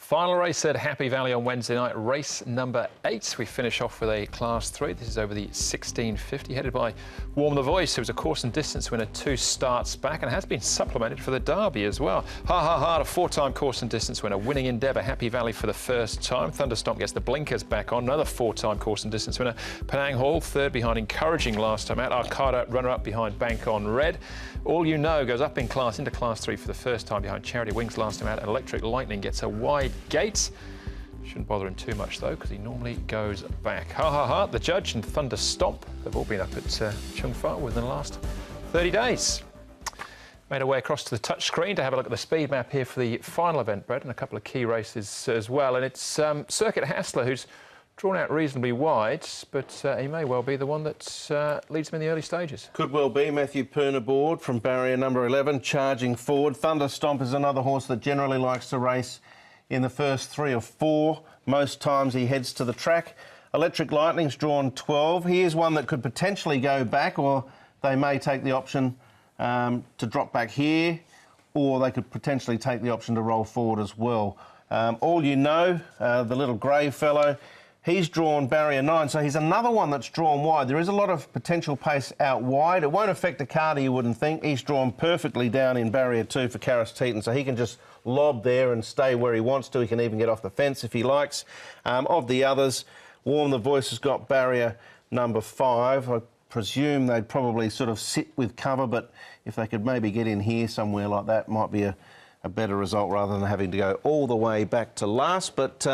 Final race at Happy Valley on Wednesday night, race number 8. We finish off with a Class 3. This is over the 1650, headed by Warm the Voice, who was a course and distance winner 2 starts back and has been supplemented for the Derby as well. Ha Ha Ha, a 4-time course and distance winner, winning endeavour, Happy Valley for the first time. Thunderstomp gets the blinkers back on, another 4-time course and distance winner. Penang Hall, 3rd behind Encouraging last time out. Arcada, runner-up behind Bank on Red. All You Know goes up in class into Class 3 for the first time behind Charity Wings last time out, and Electric Lightning gets a wide gate. Shouldn't bother him too much though, because he normally goes back. Ha Ha Ha, the Judge and Thunderstomp, they've all been up at Chung Fa within the last 30 days. Made our way across to the touch screen to have a look at the speed map here for the final event, Brett, and a couple of key races as well. And it's Circuit Hassler who's drawn out reasonably wide, but he may well be the one that leads him in the early stages. Could well be. Matthew Poon aboard from barrier number 11, charging forward. Thunderstomp is another horse that generally likes to race in the first 3 or 4. Most times he heads to the track. Electric Lightning's drawn 12. He is one that could potentially go back, or they may take the option to drop back here, or they could potentially take the option to roll forward as well. All You Know, the little grey fellow, he's drawn barrier 9, so he's another one that's drawn wide. There is a lot of potential pace out wide. It won't affect the Carter, you wouldn't think. He's drawn perfectly down in barrier 2 for Karis Teeton, so he can just lob there and stay where he wants to. He can even get off the fence if he likes. Of the others, Warm the Voice has got barrier number 5. I presume they'd probably sort of sit with cover, but if they could maybe get in here somewhere like that, might be a better result rather than having to go all the way back to last. But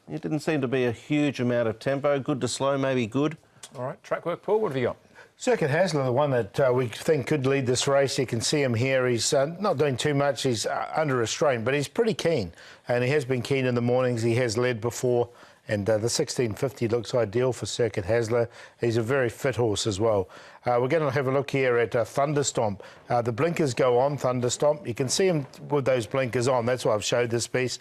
it didn't seem to be a huge amount of tempo. Good to slow, maybe good. All right, track work, Paul, what have you got? Circuit Hassler, the one that we think could lead this race. You can see him here. He's not doing too much. He's under restraint, but he's pretty keen. And he has been keen in the mornings. He has led before. And the 1650 looks ideal for Circuit Hassler. He's a very fit horse as well. We're going to have a look here at Thunderstomp. The blinkers go on Thunderstomp. You can see him with those blinkers on. That's why I've showed this piece.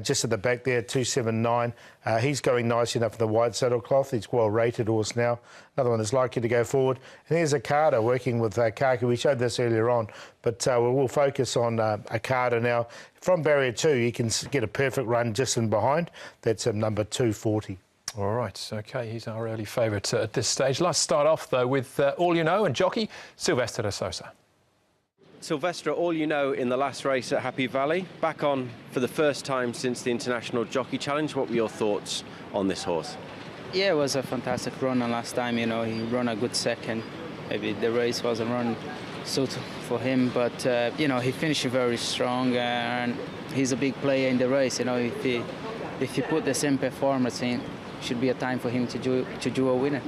Just at the back there, 279. He's going nice enough in the wide saddle cloth. He's well rated horse now. Another one that's likely to go forward. And here's Arcada working with Kaki. We showed this earlier on, but we'll focus on Arcada now. From barrier 2, you can get a perfect run just in behind. That's number 240. All right, OK, he's our early favourite at this stage. Let's start off, though, with All You Know and jockey Silvestre de Sousa. Silvestre, All You Know in the last race at Happy Valley, back on for the first time since the International Jockey Challenge. What were your thoughts on this horse? Yeah, it was a fantastic run, and last time, you know, he ran a good second. Maybe the race wasn't run suitable for him, but, you know, he finished very strong, and he's a big player in the race. You know, if he put the same performance in, should be a time for him to do a winner.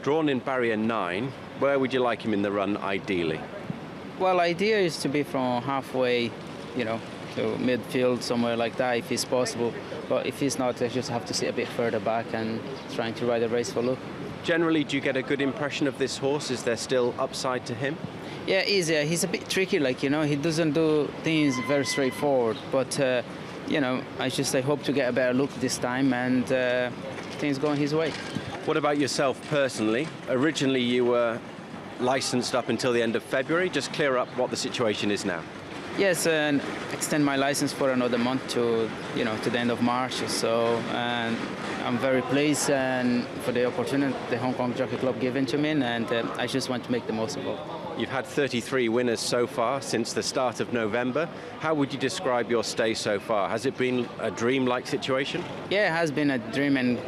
Drawn in barrier 9, where would you like him in the run, ideally? Well, idea is to be from halfway, you know, to midfield, somewhere like that, if it's possible. But if he's not, I just have to sit a bit further back and trying to ride the race for look. Generally, do you get a good impression of this horse? Is there still upside to him? Yeah, he's a bit tricky, like, you know, he doesn't do things very straightforward. But, you know, I hope to get a better look this time, and things going his way. What about yourself personally? Originally, you were licensed up until the end of February. Just clear up what the situation is now. Yes, and extend my license for another month to, you know, to the end of March or so. And I'm very pleased and for the opportunity the Hong Kong Jockey Club given to me, and I just want to make the most of it. You've had 33 winners so far since the start of November. How would you describe your stay so far? Has it been a dream-like situation? Yeah, it has been a dream and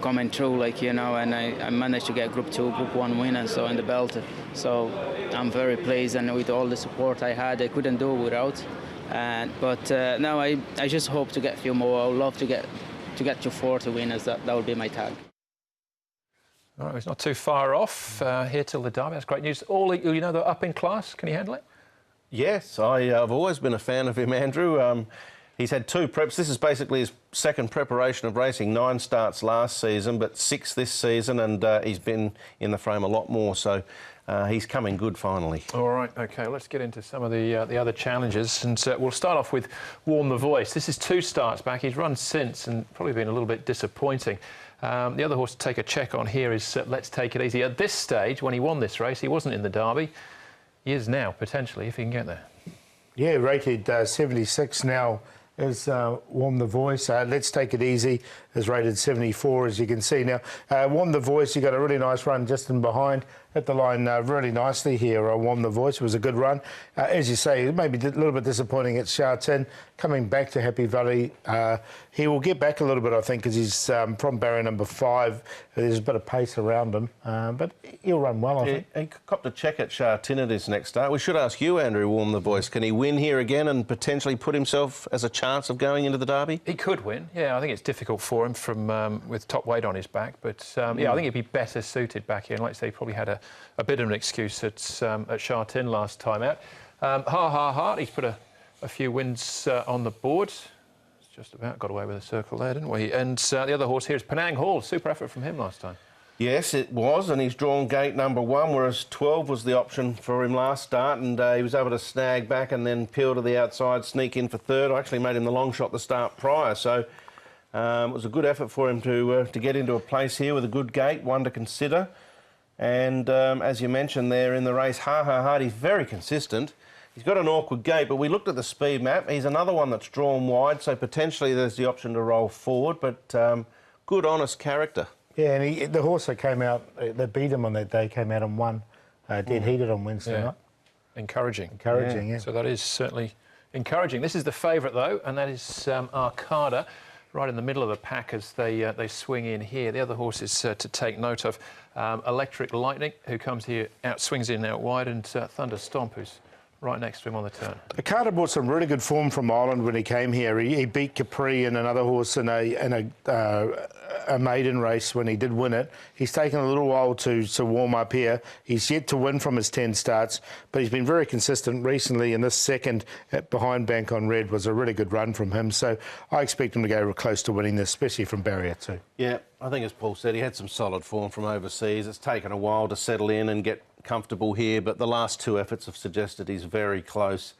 coming true, like, you know, and I managed to get Group 2, Group 1 winner, so in the belt. So I'm very pleased, and with all the support I had, I couldn't do it without. But now I just hope to get a few more. I would love to get to 40 winners. That would be my tag. All right, he's not too far off here till the Derby. That's great news. All You Know, they're up in class. Can he handle it? Yes, I've always been a fan of him, Andrew. He's had 2 preps. This is basically his second preparation of racing. 9 starts last season, but 6 this season, and he's been in the frame a lot more, so he's coming good finally. All right, OK, let's get into some of the other challenges, and we'll start off with Warm the Voice. This is 2 starts back. He's run since and probably been a little bit disappointing. The other horse to take a check on here is Let's Take It Easy. At this stage, when he won this race, he wasn't in the Derby. He is now, potentially, if he can get there. Yeah, rated 76 now. is Warm the Voice. Let's Take It Easy is rated 74, as you can see now. Warm the Voice, you got a really nice run just in behind. Hit the line really nicely here. Warm the Voice, it was a good run. As you say, maybe a little bit disappointing at Sha Tin. Coming back to Happy Valley, he will get back a little bit, I think, because he's from barrier number 5. There's a bit of pace around him, but he'll run well, I think. He copped a check at Sha Tin at his next start. We should ask you, Andrew, Warm the Voice. Can he win here again and potentially put himself as a chance of going into the Derby? He could win, yeah. I think it's difficult for him from with top weight on his back, but yeah, I think he'd be better suited back here. And like I say, he probably had a bit of an excuse at Sha Tin last time out. Heart, he's put a few wins on the board. It's just about got away with a circle there, didn't we? And the other horse here is Penang Hall. Super effort from him last time. Yes, it was, and he's drawn gate number 1, whereas 12 was the option for him last start, and he was able to snag back and then peel to the outside, sneak in for 3rd. I actually made him the long shot the start prior, so it was a good effort for him to get into a place here with a good gate, one to consider. And as you mentioned there in the race, Heart, he's very consistent. He's got an awkward gate, but we looked at the speed map. He's another one that's drawn wide, so potentially there's the option to roll forward, but good, honest character. Yeah, and the horse that came out, that beat him on that day, came out and won, dead heated on Wednesday night. Encouraging. Yeah. So that is certainly encouraging. This is the favourite, though, and that is Arcada, right in the middle of the pack as they swing in here. The other horses to take note of, Electric Lightning, who comes here, swings in out wide, and Thunder Stomp, who's right next to him on the turn. Arcada brought some really good form from Ireland when he came here. He beat Capri and another horse in a maiden race when he did win it. He's taken a little while to warm up here. He's yet to win from his 10 starts, but he's been very consistent recently, and this second behind Bank on Red was a really good run from him. So I expect him to go close to winning this, especially from barrier 2. Yeah, I think as Paul said, he had some solid form from overseas. It's taken a while to settle in and get comfortable here, but the last 2 efforts have suggested he's very close.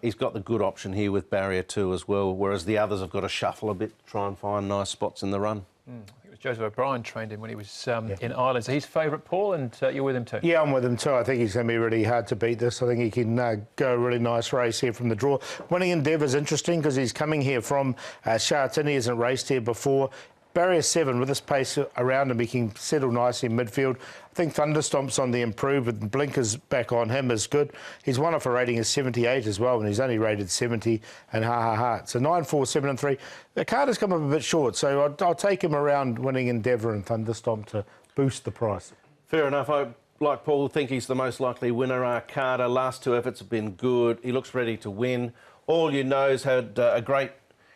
He's got the good option here with barrier 2 as well, whereas the others have got to shuffle a bit to try and find nice spots in the run. I think it was Joseph O'Brien trained him when he was in Ireland. So he's favourite, Paul, and you're with him too? Yeah, I'm with him too. I think he's going to be really hard to beat this. I think he can go a really nice race here from the draw. Winning Endeavour is interesting because he's coming here from Sha Tin. He hasn't raced here before. Barrier 7, with this pace around him, he can settle nicely in midfield. I think Thunderstomp's on the improve with blinkers back on him is good. He's won off a rating of 78 as well, and he's only rated 70 and Heart. So 9, 4, 7 and 3. The card has come up a bit short, so I'll take him around Winning Endeavour and Thunderstomp to boost the price. Fair enough. I, like Paul, think he's the most likely winner. Arcada, last 2 efforts have been good. He looks ready to win. All You Know's had a great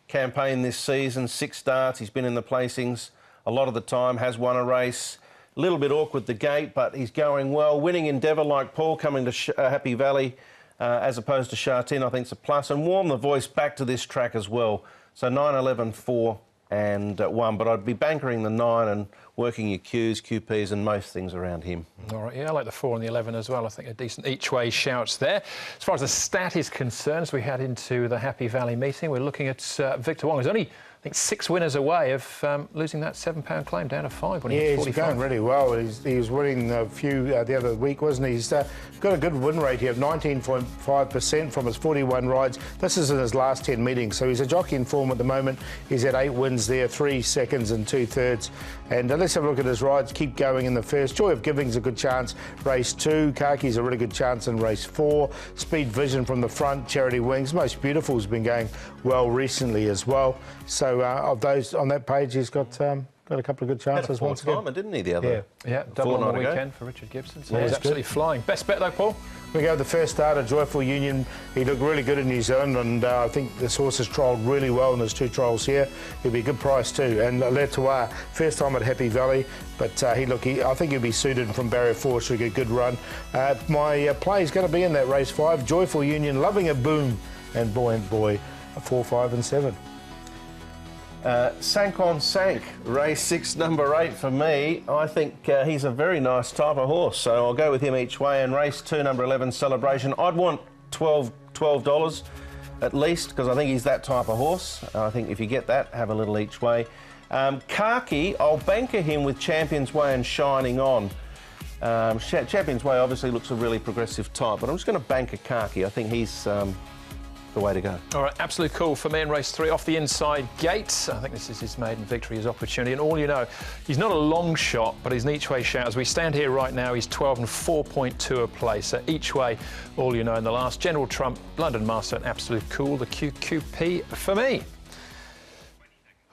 campaign this season, 6 starts. He's been in the placings a lot of the time, has won a race. A little bit awkward the gate, but he's going well. Winning Endeavour, like Paul, coming to Happy Valley as opposed to Sha Tin, I think it's a plus. And Warm the Voice back to this track as well. So 9, 11, 4 and 1. But I'd be bankering the 9 and working your Qs, QPs and most things around him. All right, yeah, I like the 4 and the 11 as well. I think a decent each-way shouts there. As far as the stat is concerned, as we head into the Happy Valley meeting, we're looking at Victor Wong. He's only, I think, 6 winners away of losing that £7 claim down to 5 when he was 45. He's going really well. He was winning a few the other week, wasn't he? He's got a good win rate here of 19.5% from his 41 rides. This is in his last 10 meetings, so he's a jockey in form at the moment. He's had 8 wins there, 3 seconds and 2/3. And let's have a look at his rides. Keep going in the first. Joy of Giving's a good chance. Race 2. Kaki's a really good chance in race 4. Speed Vision from the front. Charity Wings. Most Beautiful's been going well recently as well. So of those on that page, he's got a couple of good chances once again. Didn't he, the other? Yeah, double on the weekend for Richard Gibson. So he's absolutely flying. Best bet though, Paul? We go with the first starter, Joyful Union. He looked really good in New Zealand, and I think this horse has trialled really well in his 2 trials here. He'll be a good price too. And Letoir, first time at Happy Valley, but I think he'll be suited from barrier 4, so he'll get a good run. My play is going to be in that race 5, Joyful Union, Loving a Boom, and Buoyant Boy, 4, 5 and 7. Sank on Sank, race 6, number 8 for me. I think he's a very nice type of horse, so I'll go with him each way. And race 2, number 11, Celebration. I'd want $12 at least, because I think he's that type of horse. I think if you get that, have a little each way. Kaki, I'll banker him with Champions Way and Shining On. Champions Way obviously looks a really progressive type, but I'm just going to bank a Kaki. I think he's got the way to go. All right, absolute cool for me in race 3 off the inside gate. I think this is his maiden victory, his opportunity. And all you know, he's not a long shot, but he's an each way shout. As we stand here right now, he's 12 and 4.2 a play. So each way, all you know in the last. General Trump, London Master, and absolute cool, the QQP for me.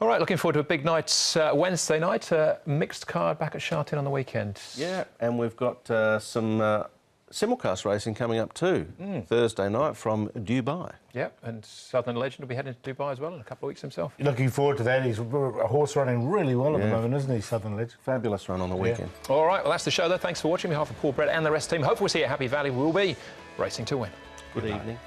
All right, looking forward to a big night Wednesday night. Mixed card back at Shartin on the weekend. Yeah, and we've got some simulcast racing coming up too. Thursday night from Dubai. Yep, and Southern Legend will be heading to Dubai as well in a couple of weeks himself. Looking forward to that. He's a horse running really well at the moment, isn't he, Southern Legend? Fabulous run on the weekend. All right, well, that's the show, though. Thanks for watching. On behalf of Paul Brett and the rest of the team, hopefully we'll see you at Happy Valley. We'll be racing to win. Good evening.